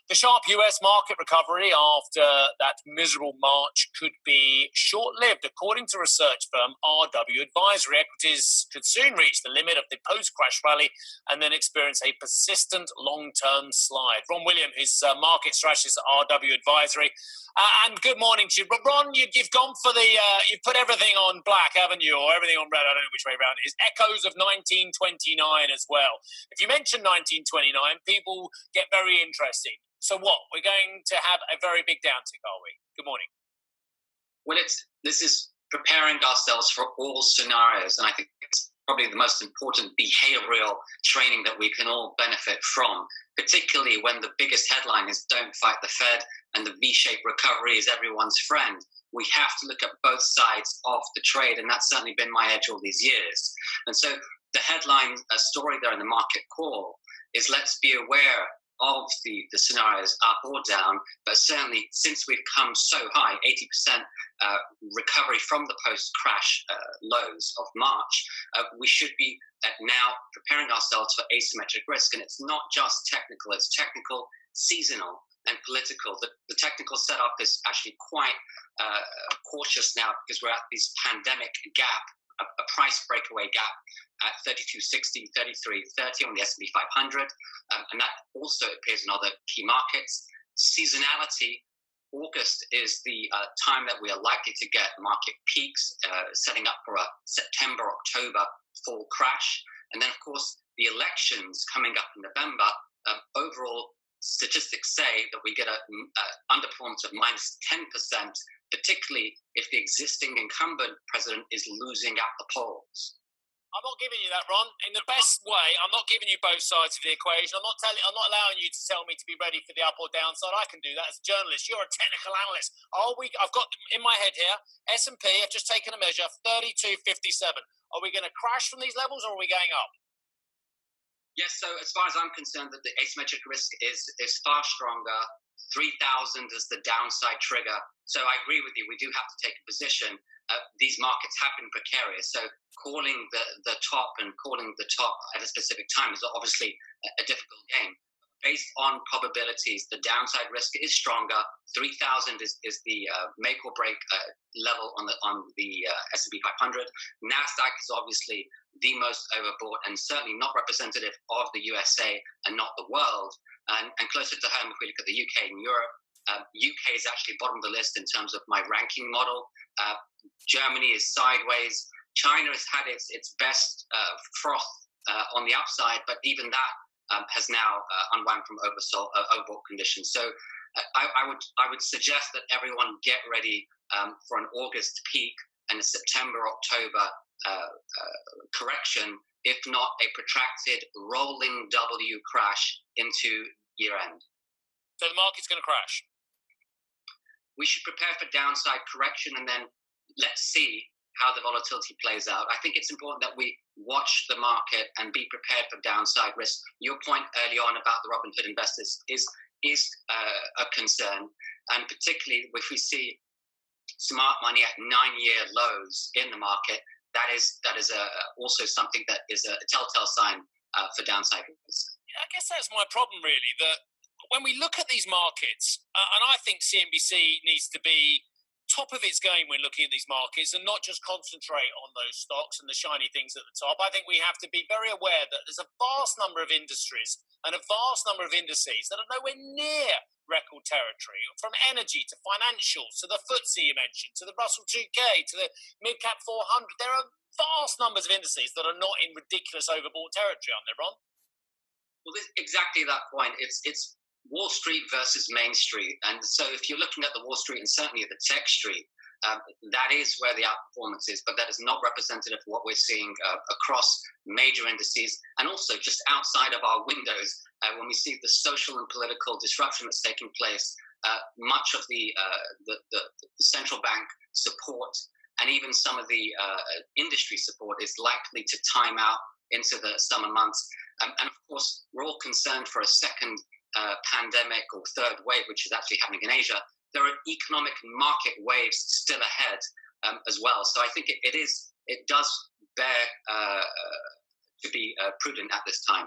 The sharp US market recovery after that miserable March could be short-lived. According to research firm RWA, equities could soon reach the limit of the post-crash rally and then experience a persistent long-term slide. Ron William, his market strategist at RWA Advisory. And good morning to you. Ron, you've gone for you've put everything on black, haven't you? Or everything on red, I don't know which way around it is. Echoes of 1929 as well. If you mention 1929, people get very interested. So what? We're going to have a very big downtick, are we? Good morning. Well, this is preparing ourselves for all scenarios, and I think it's probably the most important behavioral training that we can all benefit from, particularly when the biggest headline is "Don't fight the Fed" and the V-shaped recovery is everyone's friend. We have to look at both sides of the trade, and that's certainly been my edge all these years. And so the headline story there in the market call is let's be aware of the scenarios up or down, but certainly since we've come so high, 80% recovery from the post-crash lows of March, we should be now preparing ourselves for asymmetric risk. And it's not just technical, it's technical, seasonal, and political. The technical setup is actually quite cautious now because we're at this pandemic gap, a price breakaway gap at 32.60, 33.30 on the S&P 500, and that also appears in other key markets. Seasonality, August is the time that we are likely to get market peaks, setting up for a September, October full crash. And then, of course, the elections coming up in November, overall statistics say that we get a underperformance of minus 10%, particularly if the existing incumbent president is losing at the polls. I'm not giving you that, Ron. In the best way, I'm not giving you both sides of the equation. I'm not allowing you to tell me to be ready for the up or down side. I can do that as a journalist. You're a technical analyst. I've got in my head here, S&P, I've just taken a measure, 32.57. Are we going to crash from these levels or are we going up? Yes, so as far as I'm concerned, that the asymmetric risk is far stronger. 3,000 is the downside trigger. So I agree with you. We do have to take a position. These markets have been precarious. So calling the top and calling the top at a specific time is obviously a difficult game. Based on probabilities, the downside risk is stronger. 3,000 is the make or break level on the S&P 500. NASDAQ is obviously the most overbought and certainly not representative of the USA and not the world. And closer to home, if we look at the UK and Europe, UK is actually bottom of the list in terms of my ranking model. Germany is sideways. China has had its best froth on the upside, but even that has now unwound from overbought conditions. So I would suggest that everyone get ready for an August peak and a September-October correction, if not a protracted rolling W crash into year-end. So the market's going to crash? We should prepare for downside correction and then let's see how the volatility plays out. I think it's important that we watch the market and be prepared for downside risk. Your point early on about the Robinhood investors is a concern, and particularly if we see smart money at 9-year lows in the market, that is also something that is a telltale sign for downside risk. I guess that's my problem, really, that when we look at these markets, and I think CNBC needs to be top of its game when looking at these markets and not just concentrate on those stocks and the shiny things at the top. I think we have to be very aware that there's a vast number of industries and a vast number of indices that are nowhere near record territory, from energy to financials to the FTSE you mentioned, to the Russell 2K, to the mid-cap 400. There are vast numbers of indices that are not in ridiculous overbought territory, aren't there, Ron? Well, this, exactly that point. It's Wall Street versus Main Street. And so if you're looking at the Wall Street and certainly the Tech Street, that is where the outperformance is, but that is not representative of what we're seeing across major indices and also just outside of our windows when we see the social and political disruption that's taking place. Much of the central bank support and even some of the industry support is likely to time out into the summer months. And of course, we're all concerned for a second pandemic or third wave, which is actually happening in Asia. There are economic market waves still ahead as well. So I think it does bear to be prudent at this time.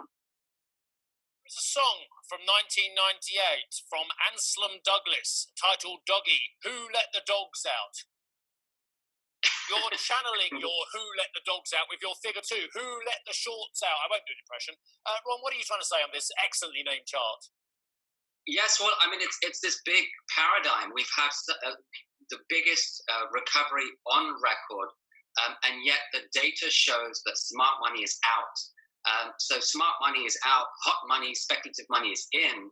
It's a song from 1998 from Anselm Douglas titled Doggy, Who Let the Dogs Out? You're channeling your Who Let the Dogs Out with your figure two. Who let the shorts out? I won't do an impression. Ron, what are you trying to say on this excellently named chart? Yes, well, I mean, it's this big paradigm. We've had the biggest recovery on record, and yet the data shows that smart money is out. So smart money is out, hot money, speculative money is in.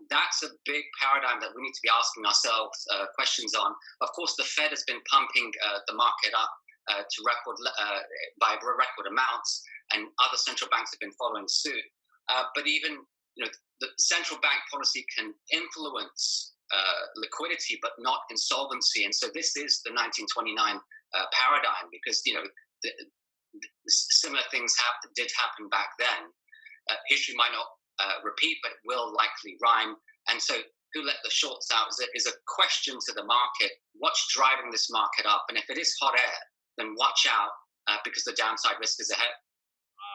That's a big paradigm that we need to be asking ourselves questions on. Of course, the Fed has been pumping the market up to by record amounts, and other central banks have been following suit. But even the central bank policy can influence liquidity, but not insolvency. And so this is the 1929 paradigm, because similar things did happen back then. History might not repeat, but it will likely rhyme. And so who let the shorts out is a question to the market. What's driving this market up? And if it is hot air, then watch out because the downside risk is ahead.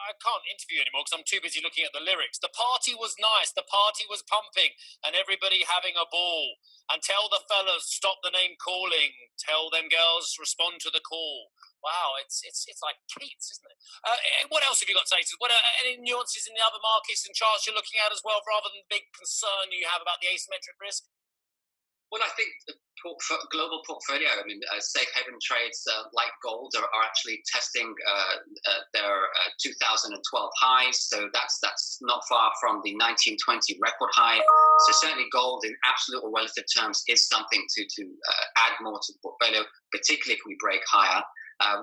I can't interview anymore because I'm too busy looking at the lyrics. The party was nice, the party was pumping, and everybody having a ball. And tell the fellas, stop the name calling. Tell them girls, respond to the call. Wow, it's like Keats, isn't it? What else have you got to say? What any nuances in the other markets and charts you're looking at as well, rather than the big concern you have about the asymmetric risk? Well, I think the global portfolio, I mean, safe haven trades like gold are actually testing their 2012 highs. So that's not far from the 1920 record high. So certainly gold in absolute or relative terms is something to add more to the portfolio, particularly if we break higher.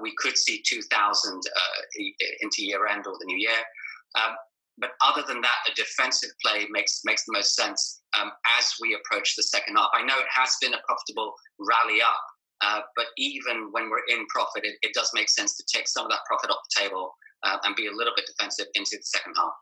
We could see 2000 into year end or the new year. But other than that, a defensive play makes the most sense as we approach the second half. I know it has been a profitable rally up, but even when we're in profit, it does make sense to take some of that profit off the table and be a little bit defensive into the second half.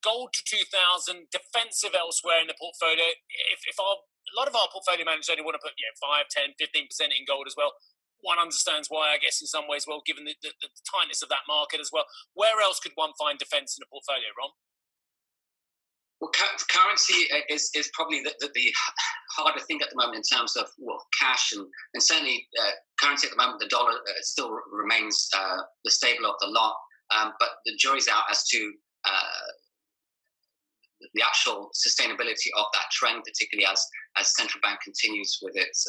Gold to 2000, defensive elsewhere in the portfolio. If a lot of our portfolio managers only want to put 5, 10, 15% in gold as well, one understands why, I guess, in some ways, well, given the tightness of that market as well. Where else could one find defence in a portfolio, Ron? Well, currency is probably the harder thing at the moment in terms of cash and certainly currency at the moment. The dollar still remains the stable of the lot, but the jury's out as to the actual sustainability of that trend, particularly as central bank continues with its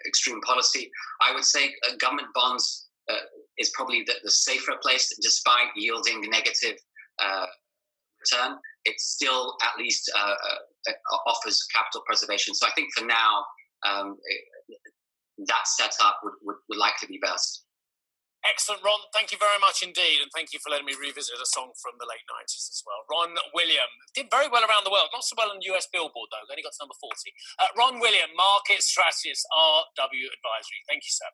extreme policy. I would say government bonds is probably the safer place, despite yielding negative return. It still at least offers capital preservation. So I think for now, that setup would likely be best. Excellent, Ron. Thank you very much indeed. And thank you for letting me revisit a song from the late 90s as well. Ron William did very well around the world. Not so well on the US Billboard, though. Only got to number 40. Ron William, Market Strategist, RW Advisory. Thank you, sir.